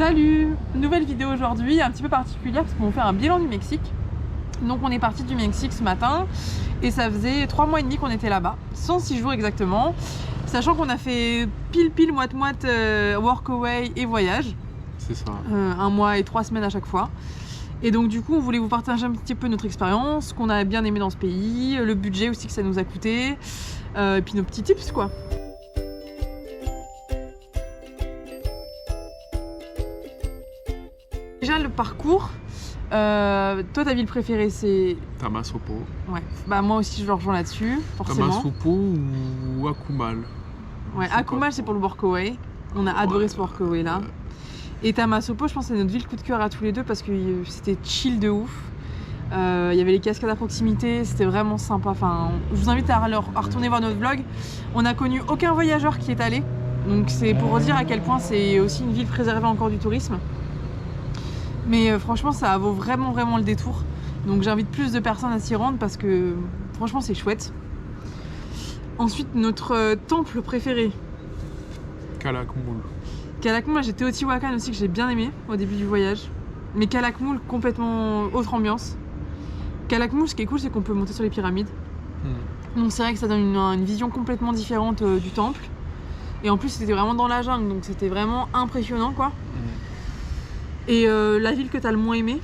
Salut! Nouvelle vidéo aujourd'hui, un petit peu particulière parce qu'on va faire un bilan du Mexique. Donc on est parti du Mexique ce matin et ça faisait 3 mois et demi qu'on était là-bas, 106 jours exactement, sachant qu'on a fait pile moite-moite workaway et voyage. C'est ça. 1 mois et 3 semaines à chaque fois. Et donc du coup on voulait vous partager un petit peu notre expérience, ce qu'on a bien aimé dans ce pays, le budget aussi que ça nous a coûté, et puis nos petits tips quoi. Déjà le parcours, toi ta ville préférée c'est... Tamasopo. Ouais, bah moi aussi je le rejoins là-dessus, forcément. Tamasopo ou Akumal. Ouais, Akumal c'est pour le workaway, on a adoré ce workaway là. Et Tamasopo je pense que c'est notre ville coup de cœur à tous les deux parce que c'était chill de ouf. Il y avait les cascades à proximité, c'était vraiment sympa. Enfin, je vous invite à retourner voir notre vlog. On n'a connu aucun voyageur qui est allé, donc c'est pour dire à quel point c'est aussi une ville préservée encore du tourisme. Mais franchement ça vaut vraiment le détour. Donc j'invite plus de personnes à s'y rendre parce que franchement c'est chouette. Ensuite notre temple préféré. Calakmul. Calakmul, j'ai Teotihuacan aussi que j'ai bien aimé au début du voyage. Mais Calakmul complètement autre ambiance. Calakmul ce qui est cool c'est qu'on peut monter sur les pyramides. Donc c'est vrai que ça donne une vision complètement différente du temple. Et en plus c'était vraiment dans la jungle donc c'était vraiment impressionnant quoi. Et la ville que t'as le moins aimé,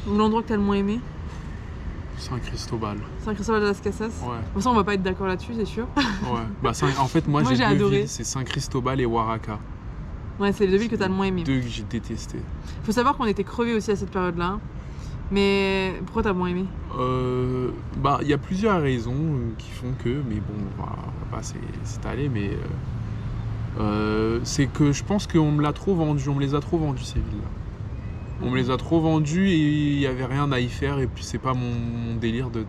ou l'endroit que t'as le moins aimé? San Cristobal. San Cristobal de las Casas. Ouais. Pour ça on va pas être d'accord là-dessus c'est sûr. Ouais. Bah, en fait moi j'ai deux adoré. villes, c'est San Cristobal et Oaxaca. Ouais c'est les deux villes que t'as le moins aimé. Deux que j'ai détesté. Faut savoir qu'on était crevés aussi à cette période-là. Mais pourquoi t'as moins aimé? Bah il y a plusieurs raisons qui font que, mais bon on va pas s'étaler, mais c'est que je pense qu'on me l'a trop vendu, on me les a trop vendus ces villes-là. On me les a trop vendus et il n'y avait rien à y faire et puis c'est pas mon délire de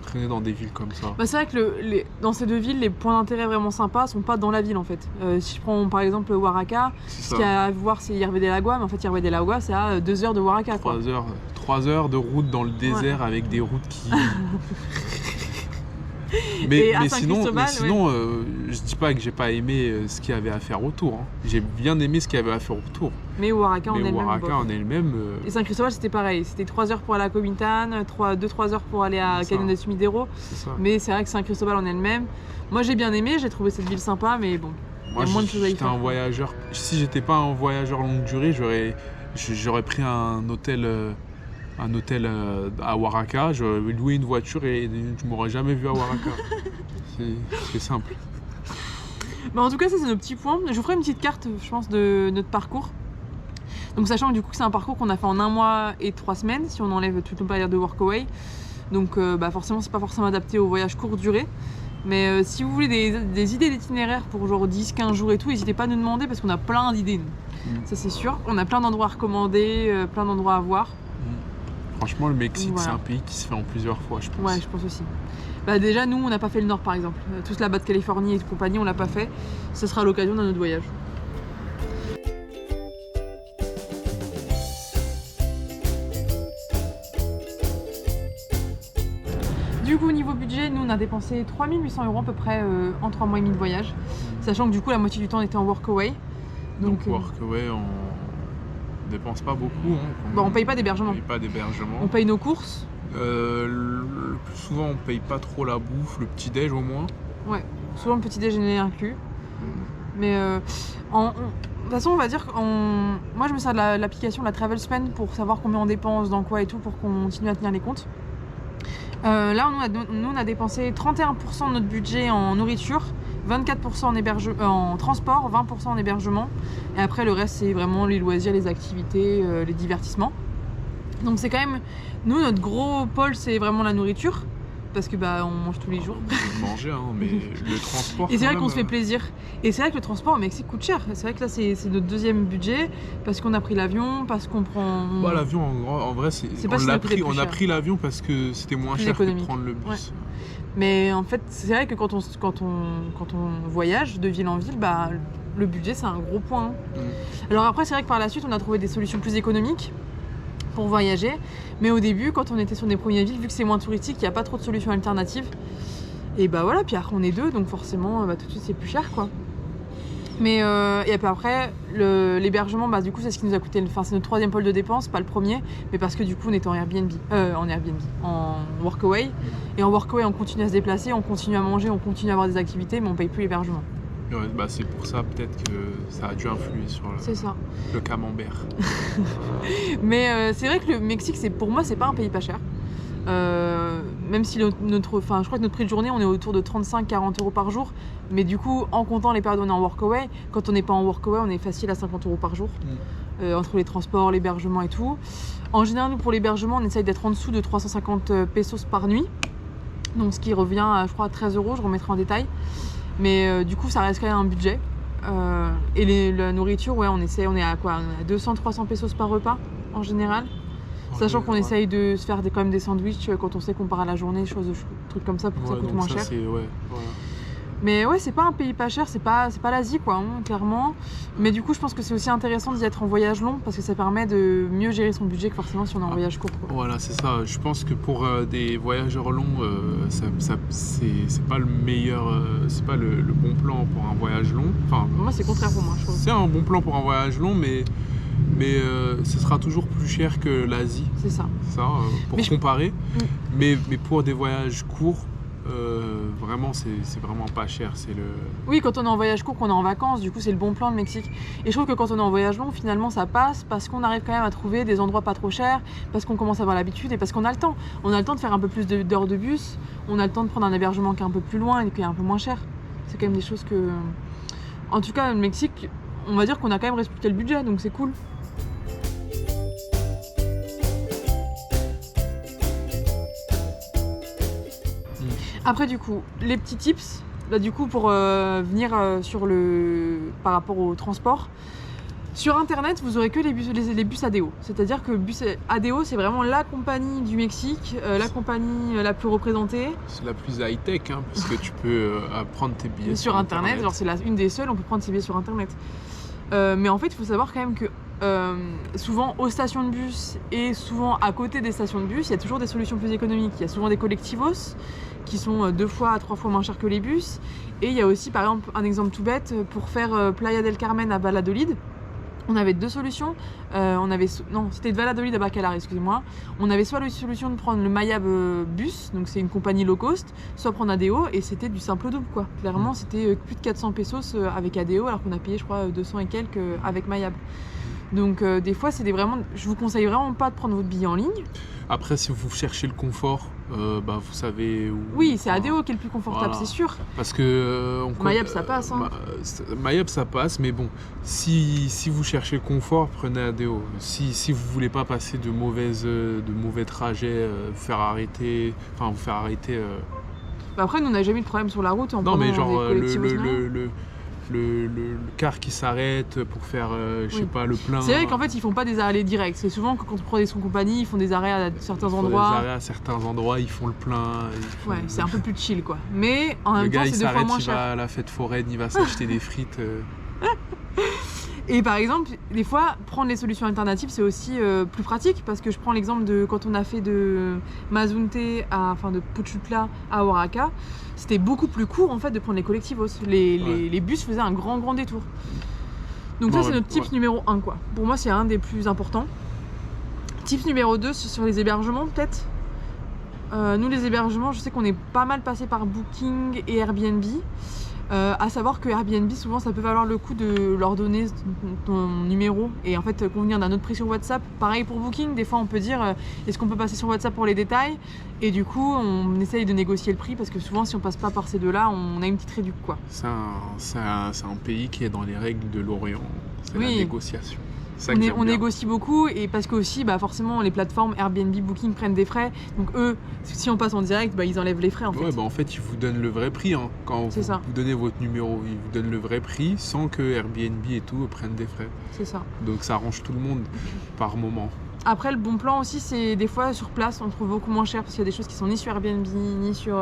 traîner dans des villes comme ça. Bah c'est vrai que dans ces deux villes, les points d'intérêt vraiment sympas sont pas dans la ville en fait. Si je prends par exemple Oaxaca, ce qu'il y a à voir c'est Hierve del Agua, mais en fait Hierve del Agua c'est à 2 heures de Oaxaca. 3 heures de route dans le désert avec des routes qui... Mais sinon, je dis pas que j'ai pas aimé ce qu'il y avait à faire autour. Hein. J'ai bien aimé ce qu'il y avait à faire autour. Mais Oaxaca en elle-même. Et San Cristobal c'était pareil, c'était 3 heures pour aller à Comitán, 2-3 heures pour aller à Cañón de Sumidero. Mais c'est vrai que San Cristobal en elle-même, moi j'ai bien aimé, j'ai trouvé cette ville sympa, mais bon, il y a moins de choses à y faire. Un voyageur. Si j'étais pas un voyageur longue durée, j'aurais pris un hôtel à Oaxaca, j'aurais loué une voiture et je m'aurais jamais vu à Oaxaca. C'est simple. Bah en tout cas ça c'est nos petits points. Je vous ferai une petite carte je pense de notre parcours. Donc sachant que du coup c'est un parcours qu'on a fait en 1 mois et 3 semaines si on enlève toute une période de workaway. Donc bah forcément c'est pas forcément adapté au voyage court durée. Mais si vous voulez des idées d'itinéraire pour genre 10-15 jours et tout, n'hésitez pas à nous demander parce qu'on a plein d'idées. Ça c'est sûr. On a plein d'endroits à recommander, plein d'endroits à voir. Franchement, le Mexique, c'est un pays qui se fait en plusieurs fois, je pense. Ouais, je pense aussi. Bah déjà, nous, on n'a pas fait le Nord, par exemple. Tout là-bas de Californie et de compagnie, on l'a pas fait. Ce sera l'occasion d'un autre voyage. Du coup, niveau budget, nous, on a dépensé 3800 € à peu près en 3 mois et demi de voyage. Sachant que du coup, la moitié du temps, on était en workaway. Donc workaway, on dépense pas beaucoup. Hein, on paye pas d'hébergement. On paye pas d'hébergement. On paye nos courses. Le plus souvent, on paye pas trop la bouffe, le petit-déj au moins. Ouais, souvent le petit-déjeuner inclus. Mais de toute façon, on va dire que moi, je me sers de l'application la Travel Spend pour savoir combien on dépense, dans quoi et tout, pour qu'on continue à tenir les comptes. Là, nous, on a dépensé 31% de notre budget en nourriture, 24% en transport, 20% en hébergement. Et après, le reste, c'est vraiment les loisirs, les activités, les divertissements. Donc c'est quand même... Nous, notre gros pôle, c'est vraiment la nourriture. Parce que on mange tous les jours. On manger, hein, mais le transport... Et c'est vrai qu'on se fait plaisir. Et c'est vrai que le transport au Mexique coûte cher. C'est vrai que là, c'est notre deuxième budget. Parce qu'on a pris l'avion, parce qu'on prend... Bah, l'avion, en vrai, on a pris l'avion parce que c'était moins cher que de prendre le bus. Ouais. Mais en fait, c'est vrai que quand on voyage de ville en ville, le budget, c'est un gros point. Alors après, c'est vrai que par la suite, on a trouvé des solutions plus économiques pour voyager, mais au début quand on était sur des premières villes, vu que c'est moins touristique, il n'y a pas trop de solutions alternatives et voilà, puis après on est deux donc forcément tout de suite c'est plus cher quoi. Mais et puis après, l'hébergement, bah, du coup, c'est ce qui nous a coûté. Enfin, c'est notre 3e pôle de dépense, pas le premier, mais parce que du coup, on était en Airbnb, en Workaway. Et en Workaway, on continue à se déplacer, on continue à manger, on continue à avoir des activités, mais on paye plus l'hébergement. Ouais, bah c'est pour ça peut-être que ça a dû influer sur C'est ça. le camembert. Mais c'est vrai que le Mexique, pour moi, c'est pas un pays pas cher. Même si je crois que notre prix de journée, on est autour de 35-40 € par jour. Mais du coup, en comptant les périodes où on est en workaway, quand on n'est pas en workaway, on est facile à 50 € par jour. Entre les transports, l'hébergement et tout. En général, nous, pour l'hébergement, on essaye d'être en dessous de 350 pesos par nuit. Donc ce qui revient à, je crois, 13 €, je remettrai en détail. Mais du coup, ça reste quand même un budget. Et la nourriture, ouais, on est à quoi? On est à 200-300 pesos par repas, en général. Sachant qu'on essaye de se faire quand même des sandwichs quand on sait qu'on part à la journée, trucs comme ça pour que ça coûte moins cher. Voilà. Mais ouais, c'est pas un pays pas cher, c'est pas l'Asie quoi, hein, clairement. Mais du coup, je pense que c'est aussi intéressant d'y être en voyage long parce que ça permet de mieux gérer son budget que forcément si on est en voyage court. Quoi. Voilà, c'est ça. Je pense que pour des voyageurs longs, c'est pas le meilleur, c'est pas le bon plan pour un voyage long. Enfin, moi, c'est le contraire pour moi, je trouve. C'est un bon plan pour un voyage long, mais ce sera toujours plus cher que l'Asie. C'est ça. Pour comparer. Mais pour des voyages courts, vraiment, c'est vraiment pas cher. Oui, quand on est en voyage court, qu'on est en vacances, du coup, c'est le bon plan, le Mexique. Et je trouve que quand on est en voyage long, finalement, ça passe parce qu'on arrive quand même à trouver des endroits pas trop chers, parce qu'on commence à avoir l'habitude et parce qu'on a le temps. On a le temps de faire un peu plus d'heures de bus, on a le temps de prendre un hébergement qui est un peu plus loin et qui est un peu moins cher. C'est quand même des choses que... En tout cas, le Mexique, on va dire qu'on a quand même respecté le budget, donc c'est cool. Après du coup, les petits tips, là du coup pour venir par rapport au transport. Sur internet, vous aurez que les bus ADO. C'est-à-dire que bus ADO, c'est vraiment la compagnie du Mexique, la compagnie la plus représentée. C'est la plus high-tech, hein, parce que tu peux prendre tes billets sur internet. Genre c'est une des seules, on peut prendre ses billets sur internet. Mais en fait, il faut savoir quand même que souvent aux stations de bus et souvent à côté des stations de bus, il y a toujours des solutions plus économiques. Il y a souvent des collectivos qui sont 2 fois à 3 fois moins chers que les bus. Et il y a aussi, par exemple, un exemple tout bête, pour faire Playa del Carmen à Valladolid, on avait 2 solutions. C'était de Valladolid à Bacalar, excusez-moi. On avait soit la solution de prendre le Mayab bus, donc c'est une compagnie low cost, soit prendre ADO, et c'était du simple au double, quoi. Clairement, c'était plus de 400 pesos avec ADO, alors qu'on a payé, je crois, 200 et quelques avec Mayab. Donc des fois, je vous conseille vraiment pas de prendre votre billet en ligne. Après, si vous cherchez le confort, vous savez où... Oui, c'est ADO qui est le plus confortable, voilà. C'est sûr. Parce que... Mayab, ça passe. Hein. Mayab, ça passe, mais bon, si vous cherchez le confort, prenez ADO. Si vous voulez pas passer de mauvais trajets, vous faire arrêter... Après, nous, on n'a jamais eu de problème sur la route. Non, mais genre le car qui s'arrête pour faire, je sais pas, le plein. C'est vrai qu'en fait, ils font pas des arrêts directs. C'est souvent que quand on prend des compagnies, ils font des arrêts à certains endroits. Des arrêts à certains endroits, ils font le plein. Ouais, c'est un peu plus chill, quoi. Mais en même temps, c'est 2 fois moins cher. Il va à la fête foraine, il va s'acheter des frites. Et par exemple, des fois, prendre les solutions alternatives, c'est aussi plus pratique parce que je prends l'exemple de quand on a fait de Mazunte de Puchutla à Oaxaca, c'était beaucoup plus court en fait de prendre les collectivos. Les bus faisaient un grand détour. Donc ça, c'est notre tips numéro 1, quoi. Pour moi, c'est un des plus importants. Tips numéro 2, sur les hébergements, peut-être. Nous, les hébergements, je sais qu'on est pas mal passé par Booking et Airbnb. À savoir que Airbnb, souvent, ça peut valoir le coup de leur donner ton numéro et en fait convenir d'un autre prix sur WhatsApp. Pareil pour Booking, des fois on peut dire est-ce qu'on peut passer sur WhatsApp pour les détails, et du coup on essaye de négocier le prix parce que souvent si on passe pas par ces deux-là, on a une petite réduction, quoi. C'est un pays qui est dans les règles de l'Orient, c'est la négociation. On négocie beaucoup, et parce que aussi forcément les plateformes Airbnb, Booking prennent des frais, donc eux, si on passe en direct, ils enlèvent les frais en fait. Ouais, en fait ils vous donnent le vrai prix, hein. Quand vous donnez votre numéro, ils vous donnent le vrai prix sans que Airbnb et tout prennent des frais. C'est ça. Donc ça arrange tout le monde par moment. Après, le bon plan aussi, c'est des fois sur place, on trouve beaucoup moins cher parce qu'il y a des choses qui sont ni sur Airbnb, ni sur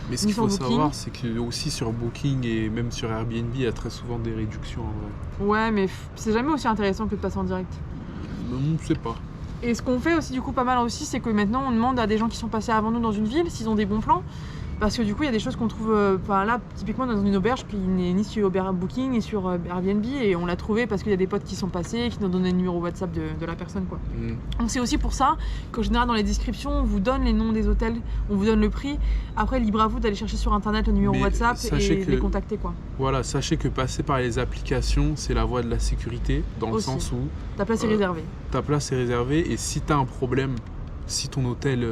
Mais ce qu'il faut savoir, c'est que aussi sur Booking et même sur Airbnb, il y a très souvent des réductions en vrai. Ouais, mais c'est jamais aussi intéressant que de passer en direct. Je sais pas. Et ce qu'on fait aussi, du coup, pas mal aussi, c'est que maintenant, on demande à des gens qui sont passés avant nous dans une ville s'ils ont des bons plans. Parce que du coup, il y a des choses qu'on trouve. Là, typiquement dans une auberge qui n'est ni sur Booking ni sur Airbnb, et on l'a trouvé parce qu'il y a des potes qui sont passés, qui nous ont donné le numéro WhatsApp de la personne, quoi. Donc c'est aussi pour ça qu'en général dans les descriptions, on vous donne les noms des hôtels, on vous donne le prix. Après, libre à vous d'aller chercher sur internet le numéro WhatsApp et les contacter, quoi. Voilà, sachez que passer par les applications, c'est la voie de la sécurité, dans le sens où ta place est réservée. Ta place est réservée, et si t'as un problème, si ton hôtel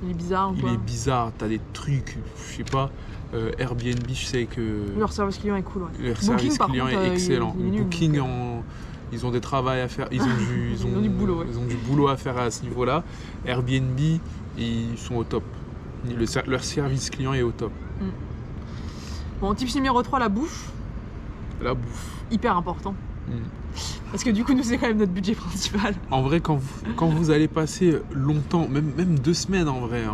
il est bizarre, t'as des trucs, je sais pas, Airbnb, je sais que leur service client est cool, ouais. Leur service client est excellent. Il est nul, Booking, donc, ils ont des travails à faire, ils ont du boulot, ouais. Ils ont du boulot à faire à ce niveau-là. Airbnb, ils sont au top. Leur service client est au top. Bon, tips numéro 3, la bouffe. La bouffe. Hyper important. Parce que du coup, nous, c'est quand même notre budget principal. En vrai, quand vous allez passer longtemps, même 2 semaines en vrai, hein,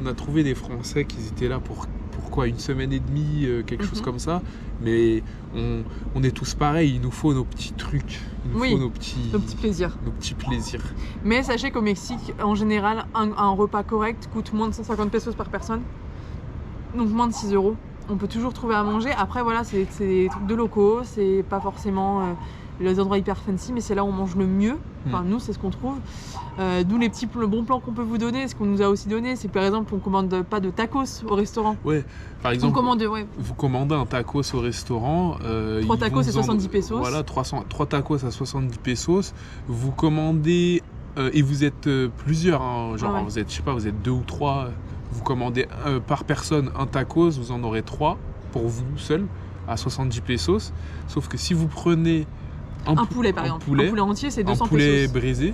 on a trouvé des Français qui étaient là pour quoi, 1 semaine et demie, quelque chose comme ça. Mais on est tous pareils, il nous faut nos petits trucs, il nous faut nos petits plaisirs. Nos petits plaisirs. Mais sachez qu'au Mexique, en général, un repas correct coûte moins de 150 pesos par personne. Donc moins de 6 €. On peut toujours trouver à manger. Après, voilà, c'est des trucs de locaux, c'est pas forcément les endroits hyper fancy, mais c'est là où on mange le mieux. Enfin, nous, c'est ce qu'on trouve. D'où le bon plan qu'on peut vous donner. Ce qu'on nous a aussi donné, c'est que par exemple, on commande pas de tacos au restaurant. Ouais, par exemple, vous commandez un tacos au restaurant. 3 tacos, c'est 70 pesos. Voilà, 3 tacos à 70 pesos. Vous commandez, et vous êtes plusieurs, hein, genre vous êtes, je sais pas, vous êtes 2 ou 3. Vous commandez par personne un tacos, vous en aurez 3 pour vous seul à 70 pesos. Sauf que si vous prenez un poulet par exemple, un poulet entier, c'est 200 pesos. Un poulet brisé,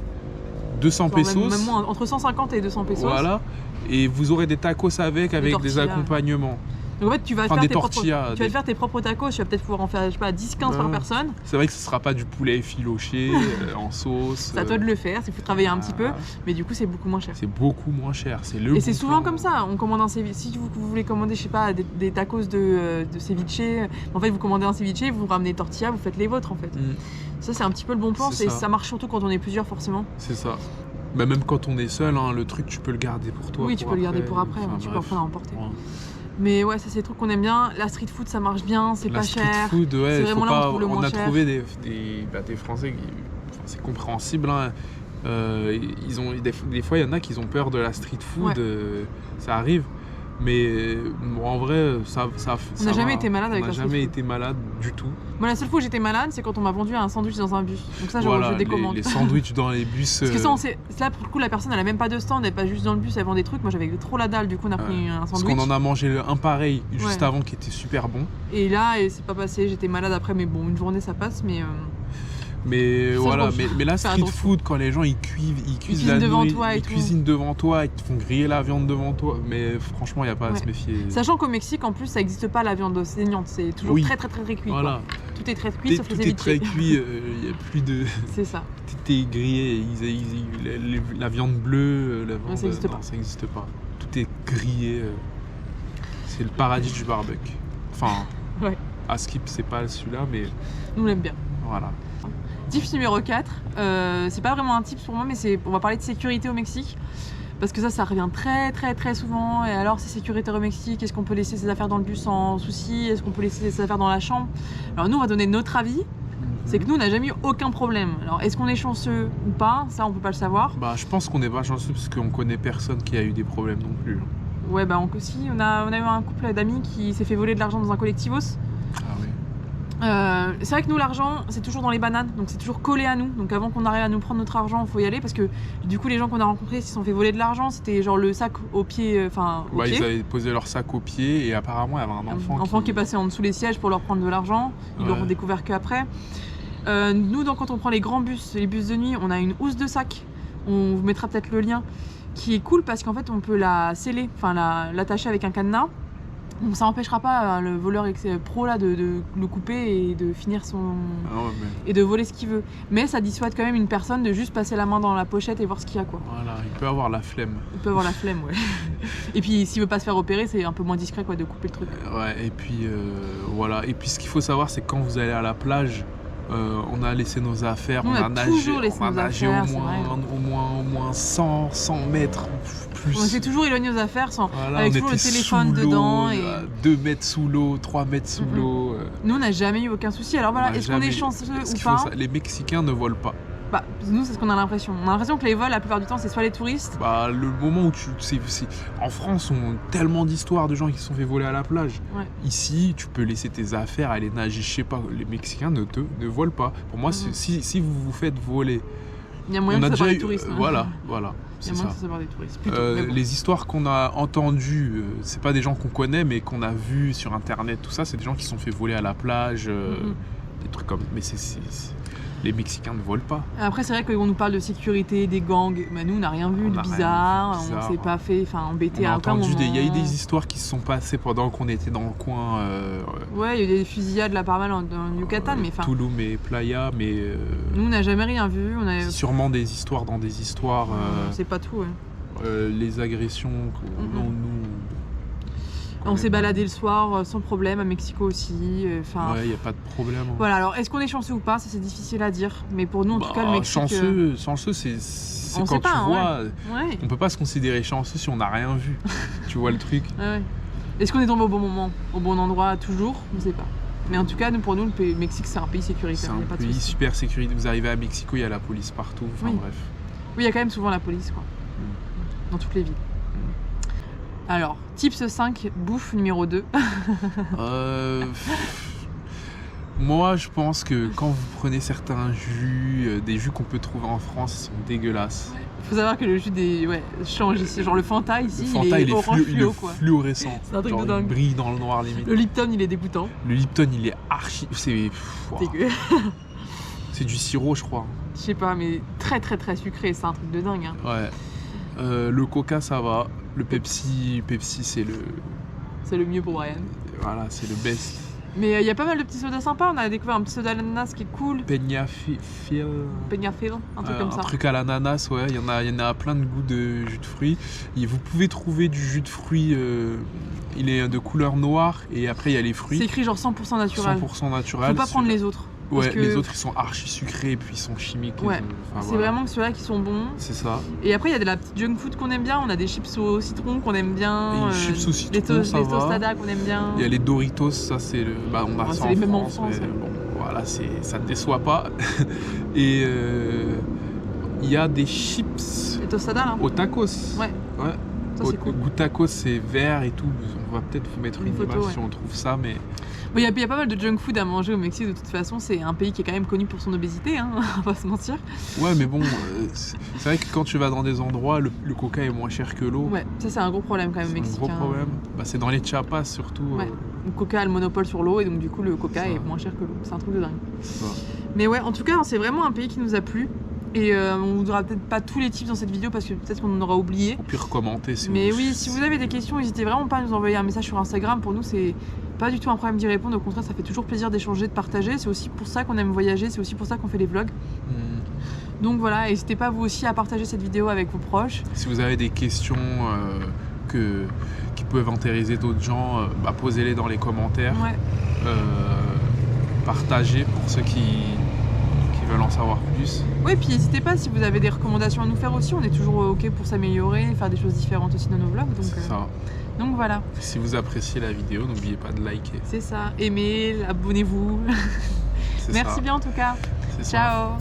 200 pesos. Même moins, entre 150 et 200 pesos. Voilà. Et vous aurez des tacos avec des accompagnements. Donc en fait, tu vas faire tes propres tacos, tu vas peut-être pouvoir en faire, je sais pas, 10-15 par personne. C'est vrai que ce sera pas du poulet effiloché en sauce. C'est à toi de le faire, il faut travailler un petit peu, mais du coup c'est beaucoup moins cher. C'est beaucoup moins cher, Et c'est souvent comme ça, on commande un ceviche, si vous voulez commander, je sais pas, des tacos de ceviche, en fait vous commandez un ceviche, vous ramenez tortilla, vous faites les vôtres en fait. Ça c'est un petit peu le bon plan, ça marche surtout quand on est plusieurs forcément. C'est ça. Bah, même quand on est seul, hein, le truc tu peux le garder pour toi. Oui, tu peux le garder pour après, tu peux en prendre à emporter. Mais ouais, ça c'est des trucs qu'on aime bien. La street food, ça marche bien, c'est pas cher. La street food, ouais, c'est vraiment là où on trouve le moins cher. On a trouvé des Français qui, c'est compréhensible, hein. Ils ont des fois, il y en a qui ont peur de la street food, ça arrive. Mais en vrai, ça on n'a jamais été malade avec la street food. On n'a jamais été malade du tout. Moi, la seule fois où j'étais malade, c'est quand on m'a vendu un sandwich dans un bus. Donc ça, je décommande. Les sandwichs dans les bus. Parce que ça, là, pour le coup, la personne, elle a même pas de stand, elle est pas juste dans le bus, elle vend des trucs. Moi, j'avais trop la dalle, du coup, on a pris un sandwich. Parce qu'on en a mangé un pareil juste avant qui était super bon. Et là, c'est pas passé, j'étais malade après, mais bon, une journée, ça passe, mais... Mais ça, voilà, mais la street food, quand les gens ils cuisinent devant toi, ils te font griller la viande devant toi, mais franchement, il n'y a pas à se méfier. Sachant qu'au Mexique, en plus, ça n'existe pas la viande saignante, c'est toujours très cuit. Voilà. Tout est très cuit, sauf les ceviches. Tout est très cuit, il n'y a plus de. C'est ça. Tout est grillé, la viande bleue, la viande. Ça n'existe pas. Ça n'existe pas. Tout est grillé. C'est le paradis du barbecue. Enfin, à Skip, c'est pas celui-là, mais. Nous, on l'aime bien. Voilà. Tips numéro 4, c'est pas vraiment un tips pour moi, mais on va parler de sécurité au Mexique. Parce que ça revient très souvent. Et alors, c'est sécuritaire au Mexique, est-ce qu'on peut laisser ses affaires dans le bus sans souci? Est-ce qu'on peut laisser ses affaires dans la chambre? Alors nous, on va donner notre avis. C'est que nous, on n'a jamais eu aucun problème. Alors, est-ce qu'on est chanceux ou pas? Ça, on peut pas le savoir. Bah, je pense qu'on n'est pas chanceux parce qu'on connaît personne qui a eu des problèmes non plus. Ouais, bah aussi, on a eu un couple d'amis qui s'est fait voler de l'argent dans un collectivos. Ah oui. C'est vrai que nous, l'argent, c'est toujours dans les bananes, donc c'est toujours collé à nous. Donc avant qu'on arrive à nous prendre notre argent, il faut y aller parce que du coup, les gens qu'on a rencontrés s'ils se sont fait voler de l'argent, c'était genre le sac au pied. Ils avaient posé leur sac au pied et apparemment, il y avait un enfant qui est passé en dessous les sièges pour leur prendre de l'argent. Ils l'ont découvert qu'après. Nous, quand on prend les grands bus, les bus de nuit, on a une housse de sac. On vous mettra peut-être le lien, qui est cool parce qu'en fait, on peut la sceller, l'attacher avec un cadenas. Donc ça n'empêchera pas le voleur pro là de le couper et de finir et de voler ce qu'il veut. Mais ça dissuade quand même une personne de juste passer la main dans la pochette et voir ce qu'il y a, quoi. Voilà, il peut avoir la flemme. Ouais. Et puis s'il veut pas se faire opérer, c'est un peu moins discret, quoi, de couper le truc. Ouais, et puis voilà. Et puis ce qu'il faut savoir, c'est que quand vous allez à la plage, On a laissé nos affaires, Nous, on a nagé, laissé nos nagé affaires, au moins 100 mètres plus. On s'est toujours éloigné nos affaires Voilà, avec on toujours le était téléphone sous l'eau, dedans. 2 mètres sous l'eau, 3 mètres sous l'eau. Nous, on n'a jamais eu aucun souci. Alors voilà, est-ce qu'on est chanceux ou pas? Les Mexicains ne volent pas. Bah, nous, c'est ce qu'on a l'impression. On a l'impression que les vols, la plupart du temps, c'est soit les touristes. Bah, le moment où en France, on a tellement d'histoires de gens qui se sont fait voler à la plage. Ouais. Ici, tu peux laisser tes affaires, aller nager, je sais pas. Les Mexicains ne volent pas. Pour moi, si vous vous faites voler, il y a moyen que ça soit des touristes. Voilà. Il y a moyen que ça soit des touristes. Les histoires qu'on a entendues, c'est pas des gens qu'on connaît, mais qu'on a vus sur internet, tout ça, c'est des gens qui se sont fait voler à la plage, des trucs comme. Mais les Mexicains ne volent pas. Après, c'est vrai qu'on nous parle de sécurité, des gangs. Mais nous, on n'a rien vu de bizarre. On s'est pas fait embêter à aucun moment. Il y a eu des histoires qui se sont passées pendant qu'on était dans le coin. Ouais, il y a eu des fusillades là pas mal dans le Yucatan. Tulum et Playa, mais. Nous, on n'a jamais rien vu. C'est sûrement des histoires dans des histoires. C'est pas tout, ouais. Les agressions. Non, on s'est baladé le soir sans problème, à Mexico aussi. Ouais, il n'y a pas de problème. Voilà, alors est-ce qu'on est chanceux ou pas? Ça, c'est difficile à dire. Mais pour nous, en tout cas, le Mexique. Chanceux, c'est quand tu vois. Ouais. On peut pas se considérer chanceux si on n'a rien vu. Tu vois le truc. Ouais. Est-ce qu'on est tombé au bon moment, au bon endroit, toujours? On ne sait pas. Mais en tout cas, pour nous, le Mexique, c'est un pays sécuritaire. C'est un pays super sécuritaire. Vous arrivez à Mexico, il y a la police partout. Enfin bref. Oui, il y a quand même souvent la police, quoi. Dans toutes les villes. Alors, tips 5, bouffe numéro 2. Moi, je pense que quand vous prenez certains jus, des jus qu'on peut trouver en France, ils sont dégueulasses. Il faut savoir que le jus change ici. Genre le Fanta ici, le Fanta, il est orange fluo, quoi. Fluorescent. C'est un truc de dingue. Il brille dans le noir limite. Le Lipton, il est dégoûtant. Le Lipton, il est archi... C'est dégueu. C'est du sirop, je crois. Je sais pas, mais très très très sucré. C'est un truc de dingue. Ouais. Le Coca, ça va. Le Pepsi, c'est le... C'est le mieux pour Brian. Voilà, c'est le best. Mais il y a pas mal de petits sodas sympas. On a découvert un petit soda à l'ananas qui est cool. Peñafiel, un truc comme ça. Un truc à l'ananas, ouais. Il y en a plein de goûts de jus de fruits. Et vous pouvez trouver du jus de fruits, il est de couleur noire. Et après, il y a les fruits. C'est écrit genre 100% naturel. 100% naturel. Faut pas prendre les autres. Ouais, les autres ils sont archi sucrés et puis ils sont chimiques. Ouais, c'est vraiment que ceux-là qui sont bons. C'est ça. Et après il y a de la petite junk food qu'on aime bien, on a des chips au citron qu'on aime bien. Les chips au citron, ça les va. tostadas qu'on aime bien. Il y a les Doritos, ça c'est le... on a ça en les mêmes France, en France. Mais bon, voilà, ça ne déçoit pas. Et il y a des chips. Les tostadas là. Au tacos. Ouais. Ça c'est cool. Goût tacos c'est vert et tout. On va peut-être vous mettre une photo, image si on trouve ça, mais... Il y a pas mal de junk food à manger au Mexique de toute façon, c'est un pays qui est quand même connu pour son obésité, on va pas se mentir. Ouais, mais bon, c'est vrai que quand tu vas dans des endroits, le coca est moins cher que l'eau. Ouais, ça c'est un gros problème quand même au Mexique. C'est un gros problème. C'est dans les Chiapas surtout. Ouais. Le coca a le monopole sur l'eau et donc du coup le coca est moins cher que l'eau. C'est un truc de dingue. Mais ouais, en tout cas, c'est vraiment un pays qui nous a plu. Et on vous donnera peut-être pas tous les tips dans cette vidéo parce que peut-être qu'on en aura oublié. Au pire, commenter si Mais oui, si vous avez des questions, n'hésitez vraiment pas à nous envoyer un message sur Instagram. Pour nous, c'est pas du tout un problème d'y répondre. Au contraire, ça fait toujours plaisir d'échanger, de partager. C'est aussi pour ça qu'on aime voyager, c'est aussi pour ça qu'on fait les vlogs. Donc voilà, n'hésitez pas vous aussi à partager cette vidéo avec vos proches. Si vous avez des questions qui peuvent intéresser d'autres gens, posez-les dans les commentaires. Ouais. Partagez pour ceux qui veulent en savoir plus. Oui, puis n'hésitez pas si vous avez des recommandations à nous faire aussi. On est toujours OK pour s'améliorer, faire des choses différentes aussi dans nos vlogs. Donc, c'est ça. Donc voilà. Si vous appréciez la vidéo, n'oubliez pas de liker. C'est ça. Aimez, abonnez-vous. Merci bien en tout cas. Ciao.